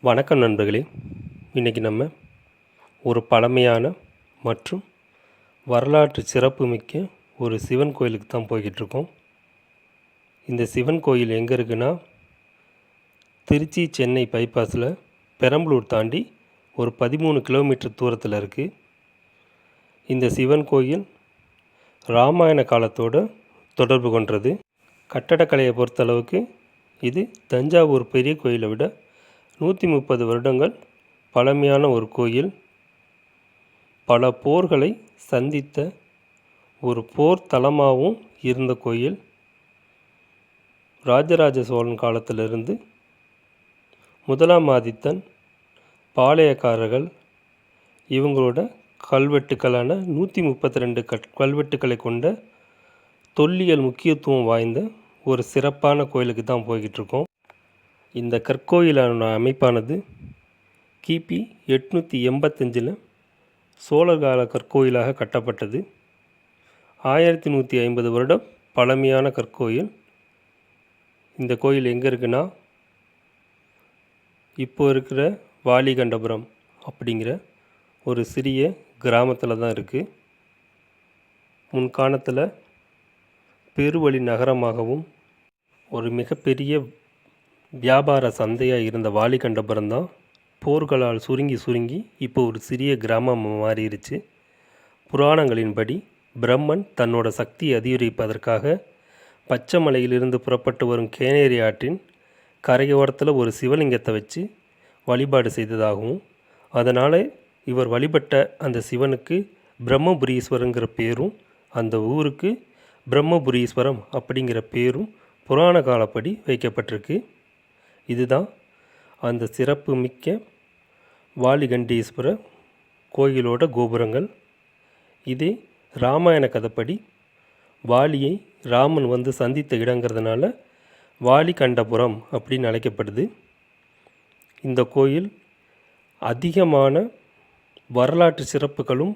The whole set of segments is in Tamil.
வணக்கம் நண்பர்களே. இன்றைக்கி நம்ம ஒரு பழமையான மற்றும் வரலாற்று சிறப்புமிக்க ஒரு சிவன் கோயிலுக்கு தான் போய்கிட்டுருக்கோம். இந்த சிவன் கோயில் எங்கே இருக்குன்னா, திருச்சி சென்னை பைபாஸில் பெரம்பலூர் தாண்டி ஒரு 13 கிலோமீட்டர் தூரத்தில் இருக்குது. இந்த சிவன் கோயில் இராமாயண காலத்தோடு தொடர்பு கொண்டது. கட்டடக்கலையை பொறுத்தளவுக்கு இது தஞ்சாவூர் பெரிய கோயிலை விட 130 வருடங்கள் பழமையான ஒரு கோயில். பல போர்களை சந்தித்த ஒரு போர் தலமாகவும் இருந்த கோயில். ராஜராஜ சோழன் காலத்திலிருந்து முதலாம் ஆதித்தன், பாளையக்காரர்கள் இவங்களோட கல்வெட்டுக்களான 132 கல்வெட்டுக்களை கொண்ட தொல்லியல் முக்கியத்துவம் வாய்ந்த ஒரு சிறப்பான கோயிலுக்கு தான் போய்கிட்டுருக்கோம். இந்த கற்கோயிலான அமைப்பானது கிபி 885 சோழர் கால கற்கோயிலாக கட்டப்பட்டது. 1150 வருடம் பழமையான கற்கோயில். இந்த கோயில் எங்கே இருக்குன்னா, இப்போ இருக்கிற வாலிகண்டபுரம் அப்படிங்கிற ஒரு சிறிய கிராமத்தில் தான் இருக்குது. முன்காலத்தில் பெருவழி நகரமாகவும் ஒரு மிகப்பெரிய வியாபார சந்தையாக இருந்த வாலிகண்டபுரம் தான் போர்களால் சுருங்கி இப்போ ஒரு சிறிய கிராமமாக மாறிடுச்சு. புராணங்களின்படி பிரம்மன் தன்னோட சக்தியை அதிகரிப்பதற்காக பச்சைமலையிலிருந்து புறப்பட்டு வரும் கேனேரி ஆற்றின் கரையோரத்தில் ஒரு சிவலிங்கத்தை வச்சு வழிபாடு செய்ததாகவும், அதனால் இவர் வழிபட்ட அந்த சிவனுக்கு பிரம்மபுரீஸ்வரங்கிற பேரும், அந்த ஊருக்கு பிரம்மபுரீஸ்வரம் அப்படிங்கிற பேரும் புராண காலப்படி வைக்கப்பட்டிருக்கு. இதுதான் அந்த சிறப்பு மிக்க வாலிகண்டீஸ்வரர் கோயிலோட கோபுரங்கள். இதே இராமாயண கதைப்படி வாலியை ராமன் வந்து சந்தித்த இடங்கிறதுனால வாலிகண்டபுரம் அப்படின்னு அழைக்கப்படுது. இந்த கோயில் அதிகமான வரலாற்று சிறப்புகளும்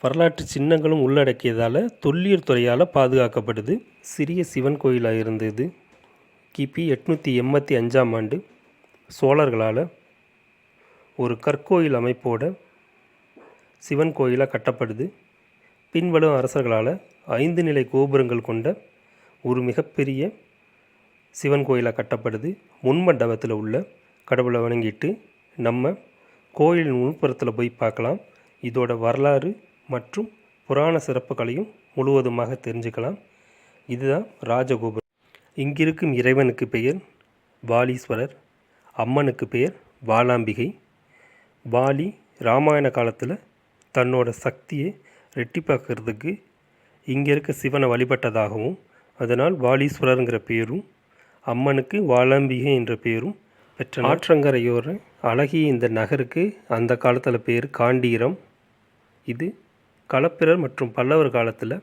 வரலாற்று சின்னங்களும் உள்ளடக்கியதால் தொல்லியல் துறையால் பாதுகாக்கப்படுது. சிறிய சிவன் கோயிலாக இருந்தது. கிபி 885 ஆண்டு சோழர்களால் ஒரு கற்கோயில் அமைப்போட சிவன் கோயிலாக கட்டப்படுது. பின்வரும் அரசர்களால் 5 நிலை கோபுரங்கள் கொண்ட ஒரு மிகப்பெரிய சிவன் கோயிலாக கட்டப்படுது. முன்மண்டபத்தில் உள்ள கடவுளை வணங்கிட்டு நம்ம கோயிலின் உள்புறத்தில் போய் பார்க்கலாம். இதோட வரலாறு மற்றும் புராண சிறப்புகளையும் முழுவதுமாக தெரிஞ்சுக்கலாம். இதுதான் ராஜகோபுரம். இங்கிருக்கும் இறைவனுக்கு பெயர் வாலீஸ்வரர், அம்மனுக்கு பெயர் வாலாம்பிகை. வாலி இராமாயண காலத்தில் தன்னோட சக்தியை ரெட்டிப்பாக்கிறதுக்கு இங்கே இருக்க சிவனை வழிபட்டதாகவும், அதனால் வாலீஸ்வரருங்கிற பேரும் அம்மனுக்கு வாலாம்பிகை என்ற பேரும் பெற்ற ஆற்றங்கரையோர அழகிய இந்த நகருக்கு அந்த காலத்தில் பேர் காண்டீரம். இது களப்பிரர் மற்றும் பல்லவர் காலத்தில்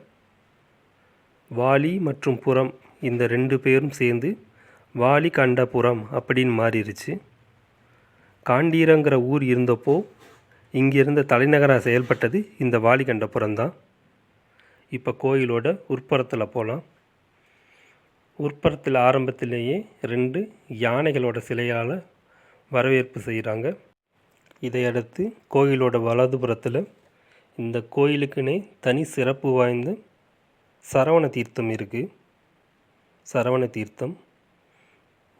வாலி மற்றும் புறம் இந்த 2 பேரும் சேர்ந்து வாலிகண்டபுரம் அப்படின்னு மாறிடுச்சு. காண்டீரங்கிற ஊர் இருந்தப்போ இங்கே இருந்த தலைநகராக செயல்பட்டது இந்த வாலிகண்டபுரம் தான். இப்போ கோயிலோட உட்புறத்தில் போகலாம். உட்புறத்தில் ஆரம்பத்திலேயே 2 யானைகளோட சிலையால் வரவேற்பு செய்கிறாங்க. இதையடுத்து கோயிலோட வலதுபுறத்தில் இந்த கோயிலுக்குன்னே தனி சிறப்பு வாய்ந்த சரவண தீர்த்தம் இருக்குது. சரவண தீர்த்தம்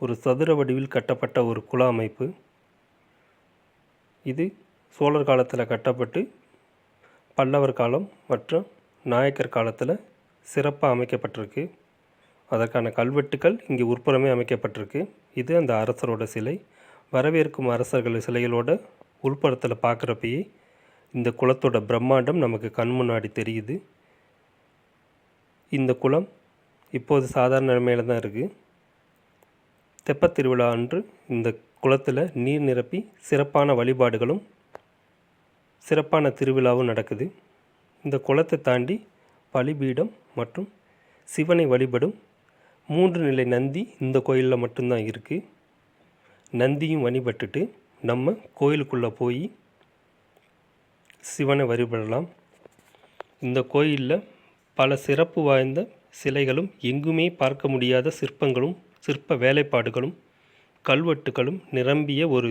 ஒரு சதுர வடிவில் கட்டப்பட்ட ஒரு குள அமைப்பு. இது சோழர் காலத்தில் கட்டப்பட்டு பல்லவர் காலம் மற்றும் நாயக்கர் காலத்தில் சிறப்பாக அமைக்கப்பட்டிருக்கு. அதற்கான கல்வெட்டுக்கள் இங்கே உட்புறமே அமைக்கப்பட்டிருக்கு. இது அந்த அரசரோட சிலை. வரவேற்கும் அரசர்கள் சிலைகளோட உள்புறத்தில் பார்க்குறப்பயே இந்த குளத்தோட பிரம்மாண்டம் நமக்கு கண் முன்னாடி தெரியுது. இந்த குளம் இப்போது சாதாரண நிலைமையில் தான் இருக்குது. தெப்பத் திருவிழா அன்று இந்த குளத்தில் நீர் நிரப்பி சிறப்பான வழிபாடுகளும் சிறப்பான திருவிழாவும் நடக்குது. இந்த குளத்தை தாண்டி பலிபீடம் மற்றும் சிவனை வழிபடும் 3 நிலை நந்தி இந்த கோயிலில் மட்டும்தான் இருக்குது. நந்தியும் வழிபட்டுட்டு நம்ம கோயிலுக்குள்ளே போய் சிவனை வழிபடலாம். இந்த கோயிலில் பல சிறப்பு வாய்ந்த சிலைகளும் எங்குமே பார்க்க முடியாத சிற்பங்களும் சிற்ப வேலைப்பாடுகளும் கல்வெட்டுகளும் நிரம்பிய ஒரு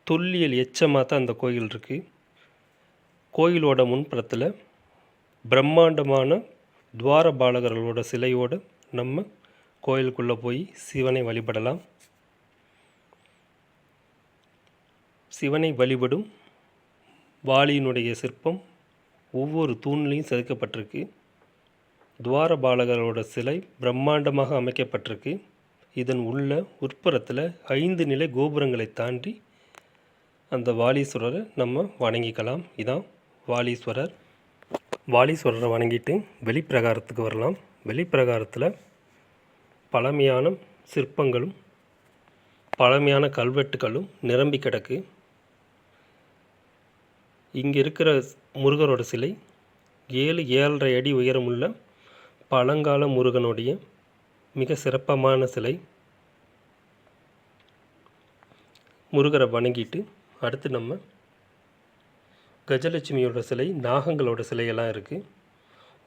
தொல்லியல் எச்சமாக தான் அந்த கோயில் இருக்குது. கோயிலோட முன்புறத்தில் பிரம்மாண்டமான துவாரபாலகர்களோட சிலையோடு நம்ம கோயிலுக்குள்ளே போய் சிவனை வழிபடலாம். சிவனை வழிபடும் வாளியினுடைய சிற்பம் ஒவ்வொரு தூண்லையும் செதுக்கப்பட்டிருக்கு. துவாரபாலகரோட சிலை பிரம்மாண்டமாக அமைக்கப்பட்டிருக்கு. இதன் உள்ள உட்புறத்தில் 5 நிலை கோபுரங்களை தாண்டி அந்த வாலீஸ்வரரை நம்ம வணங்கிக்கலாம். இதான் வாலீஸ்வரர். வாலீஸ்வரரை வணங்கிட்டு வெளிப்பிரகாரத்துக்கு வரலாம். வெளிப்பிரகாரத்தில் பழமையான சிற்பங்களும் பழமையான கல்வெட்டுகளும் நிரம்பி கிடக்கு. இங்கே இருக்கிற முருகரோட சிலை 7-7.5 அடி உயரமுள்ள பழங்கால முருகனுடைய மிக சிறப்பமான சிலை. முருகரை வணங்கிட்டு அடுத்து நம்ம கஜலட்சுமியோட சிலை, நாகங்களோட சிலையெல்லாம் இருக்குது.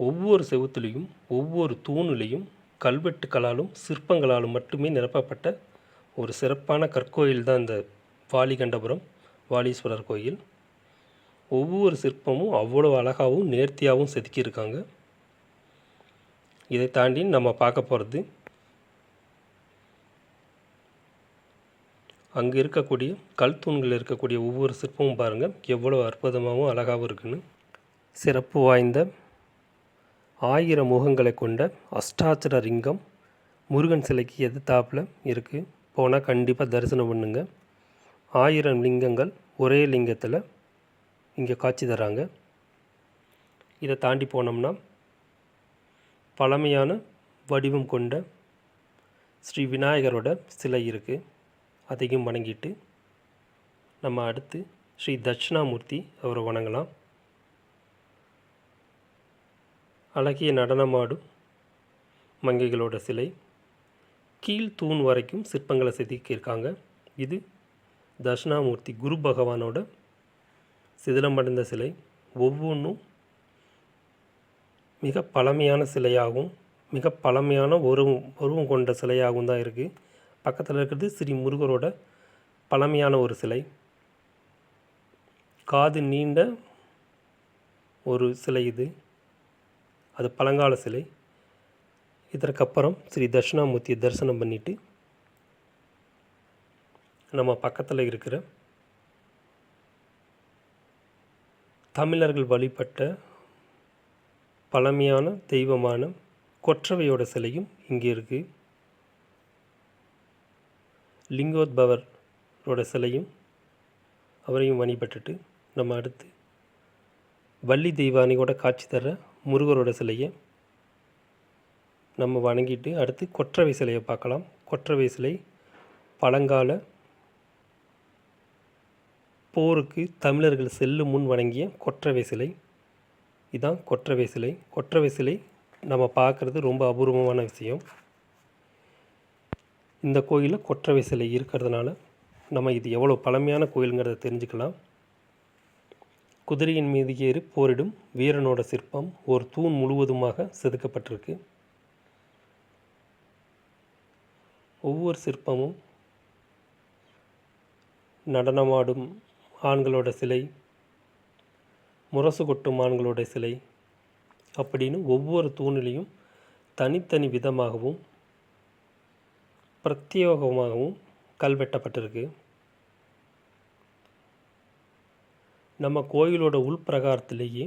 ஒவ்வொரு செவுத்துலேயும் ஒவ்வொரு தூணுலேயும் கல்வெட்டுக்களாலும் சிற்பங்களாலும் மட்டுமே நிரப்பப்பட்ட ஒரு சிறப்பான கற்கோயில் தான் இந்த வாலிகண்டபுரம் வாலீஸ்வரர் கோயில். ஒவ்வொரு சிற்பமும் அவ்வளோ அழகாகவும் நேர்த்தியாகவும் செதுக்கியிருக்காங்க. இதை தாண்டி நம்ம பார்க்க போகிறது அங்கே இருக்கக்கூடிய கல் தூண்களில் இருக்கக்கூடிய ஒவ்வொரு சிற்பமும் பாருங்கள் எவ்வளோ அற்புதமாகவும் அழகாகவும் இருக்குன்னு. சிறப்பு வாய்ந்த 1000 முகங்களை கொண்ட அஷ்டாட்சர லிங்கம் முருகன் சிலைக்கு எதிர்த்தாப்பில் இருக்குது. போனால் கண்டிப்பாக தரிசனம் பண்ணுங்க. 1000 லிங்கங்கள் ஒரே லிங்கத்தில் இங்கே காட்சி தராங்க. இதை தாண்டி போனோம்னா பழமையான வடிவம் கொண்ட ஸ்ரீ விநாயகரோட சிலை இருக்குது. அதையும் வணங்கிட்டு நம்ம அடுத்து ஸ்ரீ தட்சிணாமூர்த்தி அவரை வணங்கலாம். அழகிய நடனமாடும் மங்கைகளோட சிலை. கீழ் தூண் வரைக்கும் சிற்பங்களை செதுக்கியிருக்காங்க. இது தட்சிணாமூர்த்தி குரு பகவானோட சிதிலமடைந்த சிலை. ஒவ்வொன்றும் மிக பழமையான சிலையாகவும் மிக பழமையான உருவம் கொண்ட சிலையாகவும் தான் இருக்குது. பக்கத்தில் இருக்கிறது ஸ்ரீ முருகரோட பழமையான ஒரு சிலை. காது நீண்ட ஒரு சிலை இது. அது பழங்கால சிலை. இதற்கப்புறம் ஸ்ரீ தட்சிணாமூர்த்தியை தரிசனம் பண்ணிவிட்டு நம்ம பக்கத்தில் இருக்கிற தமிழர்கள் வழிபட்ட பழமையான தெய்வமான கொற்றவையோட சிலையும் இங்கே இருக்குது. லிங்கோத்பவரோட சிலையும் அவரையும் வழிபட்டுட்டு நம்ம அடுத்து வள்ளி தெய்வானியோட காட்சி தர முருகரோட சிலையை நம்ம வணங்கிட்டு அடுத்து கொற்றவை சிலையை பார்க்கலாம். கொற்றவை சிலை பழங்கால போருக்கு தமிழர்கள் செல்லும் முன் வணங்கிய கொற்றவை சிலை. இதுதான் கொற்றவை சிலை. கொற்றவை சிலை நம்ம பார்க்குறது ரொம்ப அபூர்வமான விஷயம். இந்த கோயிலில் கொற்றவை சிலை இருக்கிறதுனால நம்ம இது எவ்வளோ பழமையான கோயிலுங்கிறத தெரிஞ்சுக்கலாம். குதிரையின் மீது ஏறி போரிடும் வீரனோட சிற்பம் ஒரு தூண் முழுவதுமாக செதுக்கப்பட்டிருக்கு. ஒவ்வொரு சிற்பமும் நடனமாடும் ஆண்களோட சிலை, முரசு கொட்டும் ஆண்களோட சிலை அப்படின்னு ஒவ்வொரு தூணிலையும் தனித்தனி விதமாகவும் பிரத்யேகமாகவும் கல்வெட்டப்பட்டிருக்கு. நம்ம கோயிலோட உள்பிரகாரத்திலேயே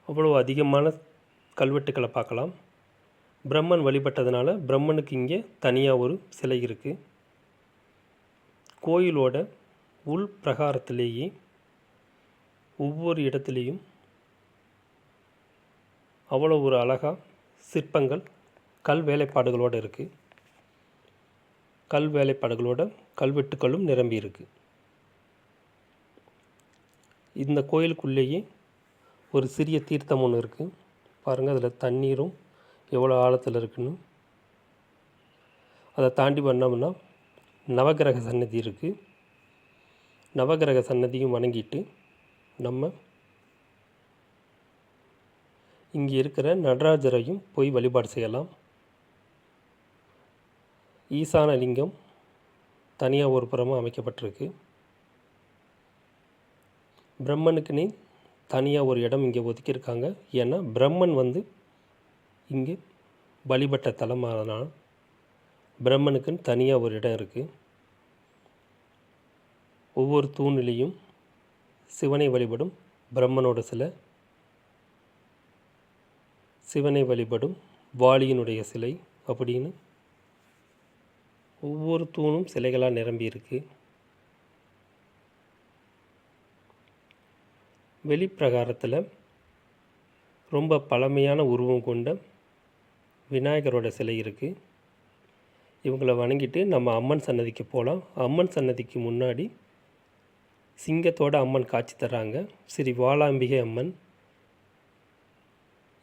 அவ்வளோ அதிகமான கல்வெட்டுக்களை பார்க்கலாம். பிரம்மன் வழிபட்டதுனால பிரம்மனுக்கு இங்கே தனியாக ஒரு சிலை இருக்குது. கோயிலோட உள் பிரகாரத்திலேயே ஒவ்வொரு இடத்துலையும் அவ்வளோ ஒரு அழகாக சிற்பங்கள் கல் வேலைப்பாடுகளோடு இருக்குது. கல் வேலைப்பாடுகளோட கல்வெட்டுக்களும் நிரம்பி இருக்குது. இந்த கோயிலுக்குள்ளேயே ஒரு சிறிய தீர்த்தம் ஒன்று இருக்குது. பாருங்கள், அதில் தண்ணீரும் எவ்வளோ ஆழத்தில் இருக்குன்னு. அதை தாண்டி பண்ணோம்னா நவகிரக சன்னதி இருக்குது. நவகிரக சன்னதியும் வணங்கிட்டு நம்ம இங்கே இருக்கிற நடராஜரையும் போய் வழிபாடு செய்யலாம். ஈசான லிங்கம் தனியாக ஒரு புறமாக அமைக்கப்பட்டிருக்கு. பிரம்மனுக்குன்னே தனியாக ஒரு இடம் இங்கே ஒதுக்கியிருக்காங்க. ஏன்னா பிரம்மன் இங்கே வழிபட்ட தலமானால் பிரம்மனுக்குன்னு தனியாக ஒரு இடம் இருக்குது. ஒவ்வொரு தூணிலையும் சிவனை வழிபடும் பிரம்மனோட சிலை, சிவனை வழிபடும் வாலியினுடைய சிலை அப்படின்னு ஒவ்வொரு தூணும் சிலைகளாக நிரம்பி இருக்கு. வெளிப்பிரகாரத்தில் ரொம்ப பழமையான உருவம் கொண்ட விநாயகரோட சிலை இருக்குது. இவங்களை வணங்கிட்டு நம்ம அம்மன் சன்னதிக்கு போகலாம். அம்மன் சன்னதிக்கு முன்னாடி சிங்கத்தோட அம்மன் காட்சி தர்றாங்க. ஸ்ரீ வாலாம்பிகை அம்மன்.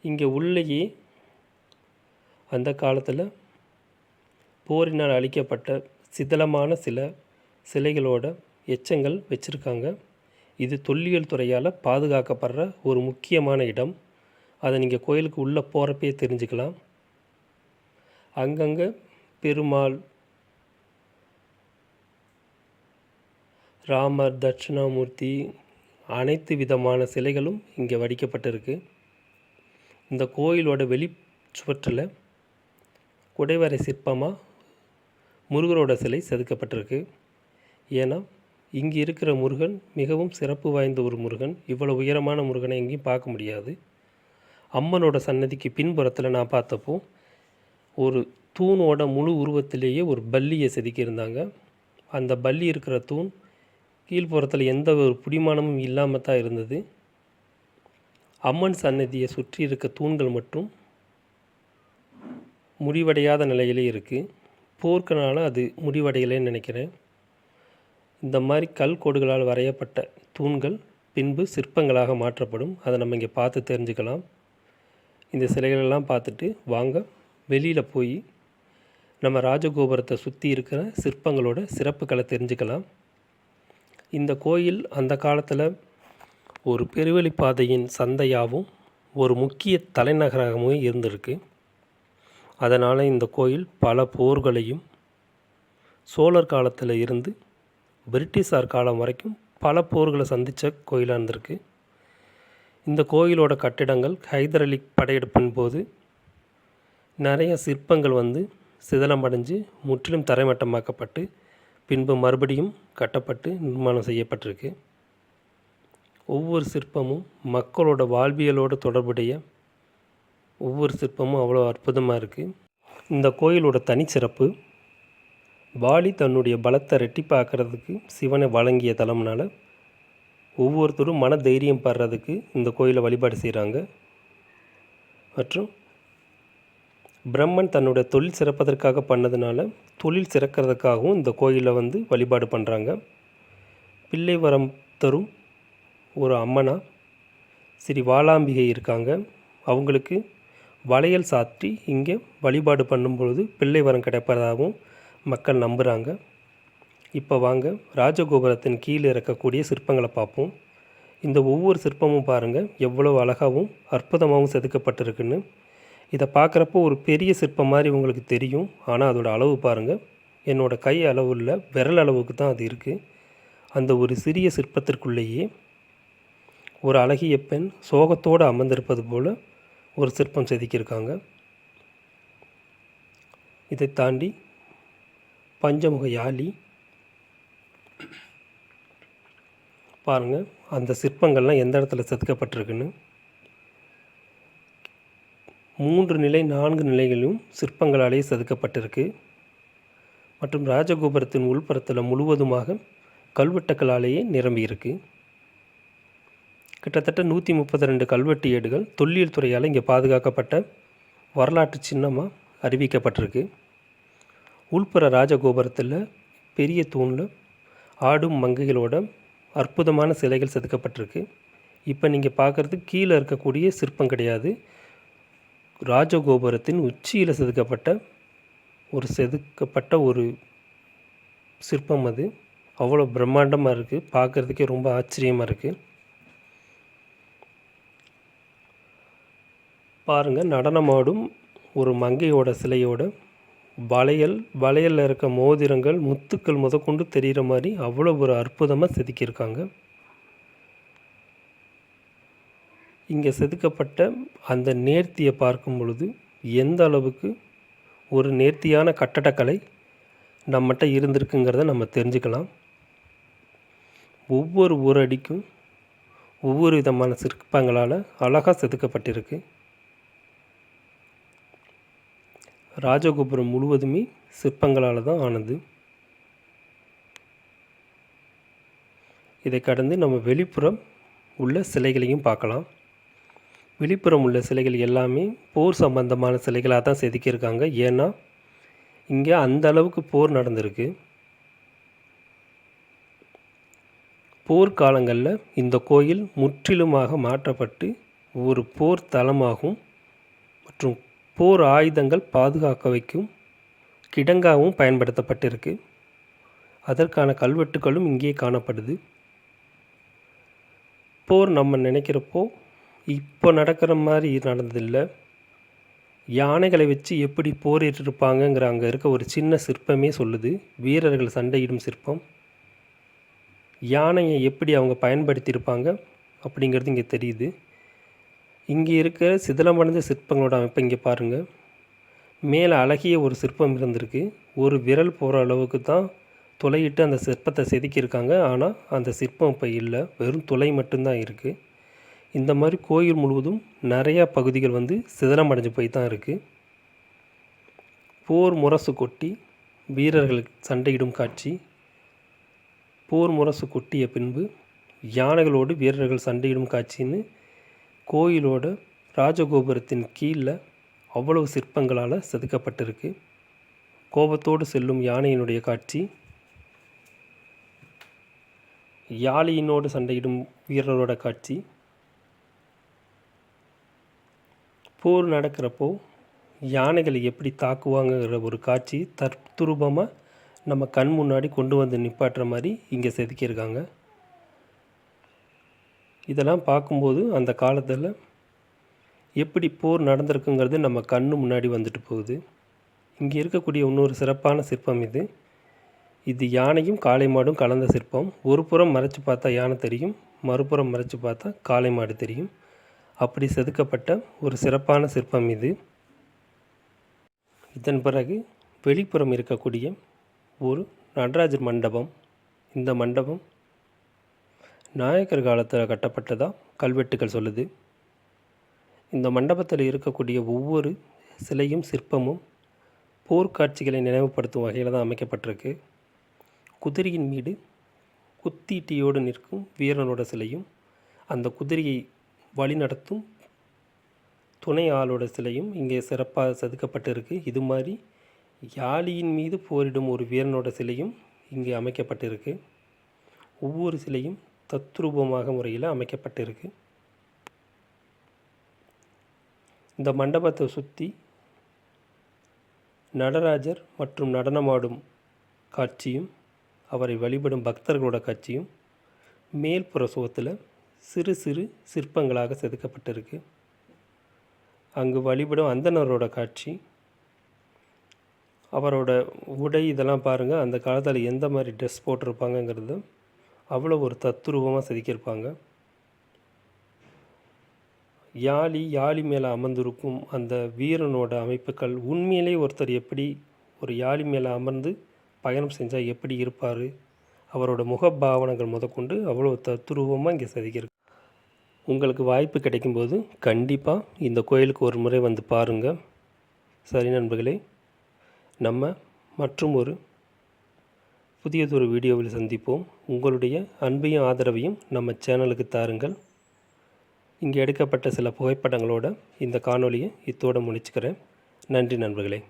இங்கே உள்ளேயே அந்த காலத்தில் போரினால் அழிக்கப்பட்ட சிதிலமான சில சிலைகளோட எச்சங்கள் வச்சுருக்காங்க. இது தொல்லியல் துறையால் பாதுகாக்கப்படுற ஒரு முக்கியமான இடம். அதை நீங்கள் கோயிலுக்கு உள்ளே போகிறப்பே தெரிஞ்சுக்கலாம். அங்கங்கே பெருமாள், ராமர், தட்சிணாமூர்த்தி அனைத்து விதமான சிலைகளும் இங்கே வடிக்கப்பட்டிருக்கு. இந்த கோயிலோட வெளிச்சுவற்றில் குடைவரை சிற்பமாக முருகரோட சிலை செதுக்கப்பட்டிருக்கு. ஏன்னா இங்கே இருக்கிற முருகன் மிகவும் சிறப்பு வாய்ந்த ஒரு முருகன். இவ்வளோ உயரமான முருகனை எங்கேயும் பார்க்க முடியாது. அம்மனோட சன்னதிக்கு பின்புறத்தில் நான் பார்த்தப்போ ஒரு தூணோட முழு உருவத்திலேயே ஒரு பல்லியை செதுக்கியிருந்தாங்க. அந்த பல்லி இருக்கிற தூண் கீழ்ப்புறத்தில் எந்த ஒரு பிடிமானமும் இல்லாமல் தான் இருந்தது. அம்மன் சன்னதியை சுற்றி இருக்க தூண்கள் மட்டும் முடிவடையாத நிலையிலே இருக்குது. போர்க்கனால அது முடிவடையலைன்னு நினைக்கிறேன். இந்த மாதிரி கல் கோடுகளால் வரையப்பட்ட தூண்கள் பின்பு சிற்பங்களாக மாற்றப்படும். அதை நம்ம இங்கே பார்த்து தெரிஞ்சுக்கலாம். இந்த சிலைகளெல்லாம் பார்த்துட்டு வாங்க வெளியில் போய் நம்ம ராஜகோபுரத்தை சுற்றி இருக்கிற சிற்பங்களோட சிறப்புகளை தெரிஞ்சுக்கலாம். இந்த கோயில் அந்த காலத்தில் ஒரு பெருவழிப்பாதையின் சந்தையாகவும் ஒரு முக்கிய தலைநகராகவும் இருந்திருக்கு. அதனால் இந்த கோயில் பல போர்களையும் சோழர் காலத்தில் இருந்து பிரிட்டிஷார் காலம் வரைக்கும் பல போர்களை சந்தித்த கோயிலாக இருந்திருக்கு. இந்த கோயிலோட கட்டிடங்கள் ஹைதர் அலி படையெடுப்பின் போது நிறைய சிற்பங்கள் சிதலமடைஞ்சு முற்றிலும் தரைமட்டமாக்கப்பட்டு பின்பு மறுபடியும் கட்டப்பட்டு நிர்மாணம் செய்யப்பட்டிருக்கு. ஒவ்வொரு சிற்பமும் மக்களோட வாழ்வியலோடு தொடர்புடைய ஒவ்வொரு சிற்பமும் அவ்வளோ அற்புதமாக இருக்குது. இந்த கோயிலோட தனிச்சிறப்பு, வாலி தன்னுடைய பலத்தை ரெட்டிப்பாக்கிறதுக்கு சிவனை வழங்கிய தலம்னால ஒவ்வொருத்தரும் மன தைரியம் பெறதுக்கு இந்த கோயிலை வழிபாடு செய்கிறாங்க. மற்றும் பிரம்மன் தன்னுடைய தொழில் சிறப்பதற்காக பண்ணதுனால தொழில் சிறக்கிறதுக்காகவும் இந்த கோயிலில் வழிபாடு பண்ணுறாங்க. பிள்ளை வரம் தரும் ஒரு அம்மனா ஸ்ரீ வாலாம்பிகை இருக்காங்க. அவங்களுக்கு வளையல் சாற்றி இங்கே வழிபாடு பண்ணும்பொழுது பிள்ளை வரம் கிடைப்பதாகவும் மக்கள் நம்புகிறாங்க. இப்போ வாங்க ராஜகோபுரத்தின் கீழே இருக்கக்கூடிய சிற்பங்களை பார்ப்போம். இந்த ஒவ்வொரு சிற்பமும் பாருங்கள் எவ்வளோ அழகாகவும் அற்புதமாகவும் செதுக்கப்பட்டிருக்குன்னு. இதை பார்க்குறப்போ ஒரு பெரிய சிற்பம் மாதிரி உங்களுக்கு தெரியும். ஆனால் அதோடய அளவு பாருங்கள், என்னோடய கை அளவு இல்லை, விரல் அளவுக்கு தான் அது இருக்குது. அந்த ஒரு சிறிய சிற்பத்திற்குள்ளேயே ஒரு அழகிய பெண் சோகத்தோடு அமர்ந்திருப்பது போல் ஒரு சிற்பம் செதுக்கியிருக்காங்க. இதை தாண்டி பஞ்சமுக யாழி பாருங்கள், அந்த சிற்பங்கள்லாம் எந்த இடத்துல செதுக்கப்பட்டிருக்குன்னு. 3 நிலை 4 நிலைகளிலும் சிற்பங்களாலே செதுக்கப்பட்டிருக்கு. மற்றும் ராஜகோபுரத்தின் உள்புறத்தில் முழுவதுமாக கல்வெட்டுக்களாலேயே நிரம்பியிருக்கு. கிட்டத்தட்ட 132 கல்வெட்டு ஏடுகள் தொல்லியல் துறையால் இங்கே பாதுகாக்கப்பட்ட வரலாற்று சின்னமாக அறிவிக்கப்பட்டிருக்கு. உள்புற ராஜகோபுரத்தில் பெரிய தூணில் ஆடும் மங்கைகளோட அற்புதமான சிலைகள் செதுக்கப்பட்டிருக்கு. இப்போ நீங்கள் பார்க்குறது கீழே இருக்கக்கூடிய சிற்பம் கிடையாது, ராஜகோபுரத்தின் உச்சியில் செதுக்கப்பட்ட ஒரு சிற்பம். அது அவ்வளோ பிரம்மாண்டமாக இருக்குது, பார்க்குறதுக்கே ரொம்ப ஆச்சரியமாக இருக்குது. பாருங்கள், நடனமாடும் ஒரு மங்கையோட சிலையோட வளையலில் இருக்க மோதிரங்கள் முத்துக்கள் முதற்கொண்டு தெரிகிற மாதிரி அவ்வளோ ஒரு அற்புதமாக செதுக்கியிருக்காங்க. இங்கே செதுக்கப்பட்ட அந்த நேர்த்தியை பார்க்கும் பொழுது எந்த அளவுக்கு ஒரு நேர்த்தியான கட்டடக்கலை நம்மகிட்ட இருந்திருக்குங்கிறத நம்ம தெரிஞ்சுக்கலாம். ஒவ்வொரு ஒரு அடிக்கும் ஒவ்வொரு விதமான சிற்பங்களால் அழகாக செதுக்கப்பட்டிருக்கு. ராஜகோபுரம் முழுவதுமே சிற்பங்களால் தான் ஆனது. இதை கடந்து நம்ம வெளிப்புறம் உள்ள சிலைகளையும் பார்க்கலாம். வெளிப்புறம் உள்ள சிலைகள் எல்லாமே போர் சம்பந்தமான சிலைகளாக தான் செதுக்கியிருக்காங்க. ஏன்னா இங்கே அந்த அளவுக்கு போர் நடந்திருக்கு. போர்க்காலங்களில் இந்த கோயில் முற்றிலுமாக மாற்றப்பட்டு ஒரு போர் தளமாகவும் மற்றும் போர் ஆயுதங்கள் பாதுகாக்க வைக்கும் கிடங்காகவும் பயன்படுத்தப்பட்டிருக்கு. அதற்கான கல்வெட்டுகளும் இங்கே காணப்படுது. போர் நம்ம நினைக்கிறப்போ இப்போ நடக்கிற மாதிரி நடந்ததில்லை. யானைகளை வச்சு எப்படி போரிட்டிருப்பாங்கங்கிற அங்கே இருக்க ஒரு சின்ன சிற்பமே சொல்லுது. வீரர்கள் சண்டையிடும் சிற்பம். யானையை எப்படி அவங்க பயன்படுத்தியிருப்பாங்க அப்படிங்கிறது இங்கே தெரியுது. இங்கே இருக்கிற சிதிலமடைந்த சிற்பங்களோட அமைப்பை இங்கே பாருங்கள். மேலே அழகிய ஒரு சிற்பம் இருந்திருக்கு. ஒரு விரல் போகிற அளவுக்கு தான் துளையிட்டு அந்த சிற்பத்தை செதுக்கியிருக்காங்க. ஆனால் அந்த சிற்பம் இப்போ இல்லை, வெறும் துளை மட்டும்தான் இருக்குது. இந்த மாதிரி கோயில் முழுவதும் நிறையா பகுதிகள் சிதிலமடைஞ்சு போய் தான் இருக்குது. போர் முரசு கொட்டி வீரர்கள் சண்டையிடும் காட்சி. போர் முரசு கொட்டிய பின்பு யானைகளோடு வீரர்கள் சண்டையிடும் காட்சின்னு கோயிலோட ராஜகோபுரத்தின் கீழே அவ்வளவு சிற்பங்களால் செதுக்கப்பட்டிருக்கு. கோபத்தோடு செல்லும் யானையினுடைய காட்சி, யாழியினோடு சண்டையிடும் வீரரோட காட்சி. போர் நடக்கிறப்போ யானைகளை எப்படி தாக்குவாங்கங்கிற ஒரு காட்சி தத்ரூபமாக நம்ம கண் முன்னாடி கொண்டு வந்து நிப்பாட்டுற மாதிரி இங்கே செதுக்கியிருக்காங்க. இதெல்லாம் பார்க்கும்போது அந்த காலத்தில் எப்படி போர் நடந்திருக்குங்கிறது நம்ம கண்ணு முன்னாடி வந்துட்டு போகுது. இங்கே இருக்கக்கூடிய இன்னொரு சிறப்பான சிற்பம் இது. இது யானையும் காளை மாடும் கலந்த சிற்பம். ஒரு புறம் மறைச்சு பார்த்தா யானை தெரியும், மறுபுறம் மறைச்சு பார்த்தா காளை மாடு தெரியும். அப்படி செதுக்கப்பட்ட ஒரு சிறப்பான சிற்பம் இது. இதன் பிறகு வெளிப்புறம் இருக்கக்கூடிய ஒரு நடராஜர் மண்டபம். இந்த மண்டபம் நாயக்கர் காலத்தில் கட்டப்பட்டதாக கல்வெட்டுகள் சொல்லுது. இந்த மண்டபத்தில் இருக்கக்கூடிய ஒவ்வொரு சிலையும் சிற்பமும் போர்க்காட்சிகளை நினைவுபடுத்தும் வகையில் தான் அமைக்கப்பட்டிருக்கு. குதிரையின் மீது குத்தீட்டியோடு நிற்கும் வீரனோட சிலையும், அந்த குதிரையை வழிநடத்தும் துணை ஆளோட சிலையும் இங்கே சிறப்பாக செதுக்கப்பட்டிருக்கு. இது மாதிரி யாழியின் மீது போரிடும் ஒரு வீரனோட சிலையும் இங்கே அமைக்கப்பட்டிருக்கு. ஒவ்வொரு சிலையும் தத்ரூபமாக முறையில் அமைக்கப்பட்டிருக்கு. இந்த மண்டபத்தை சுற்றி நடராஜர் மற்றும் நடனமாடும் காட்சியும் அவரை வழிபடும் பக்தர்களோட காட்சியும் மேல்புற சுவத்தில் சிறு சிறு சிற்பங்களாக செதுக்கப்பட்டிருக்கு. அங்கு வழிபடும் அந்தணரோட காட்சி, அவரோட உடை இதெல்லாம் பாருங்கள். அந்த காலத்தில் எந்த மாதிரி ட்ரெஸ் போட்டிருப்பாங்கங்கிறது அவ்வளோ ஒரு தத்ரூபமாக செதுக்கியிருப்பாங்க. யாழி மேலே அமர்ந்திருக்கும் அந்த வீரனோட அமைப்புகள், உண்மையிலே ஒருத்தர் எப்படி ஒரு யாழி மேலே அமர்ந்து பயணம் செஞ்சால் எப்படி இருப்பார், அவரோட முகபாவனைகள் முதற்கொண்டு அவ்வளோ தத்ரூபமாக இங்கே செதுக்கியிருக்கு. உங்களுக்கு வாய்ப்பு கிடைக்கும்போது கண்டிப்பாக இந்த கோயிலுக்கு ஒரு முறை வந்து பாருங்கள். சரி நண்பர்களே, நம்ம மற்றும் ஒரு புதியதொரு வீடியோவில் சந்திப்போம். உங்களுடைய அன்பையும் ஆதரவையும் நம்ம சேனலுக்கு தாருங்கள். இங்கே எடுக்கப்பட்ட சில புகைப்படங்களோட இந்த காணொலியை இத்தோடு முடிச்சுக்கிறேன். நன்றி நண்பர்களே.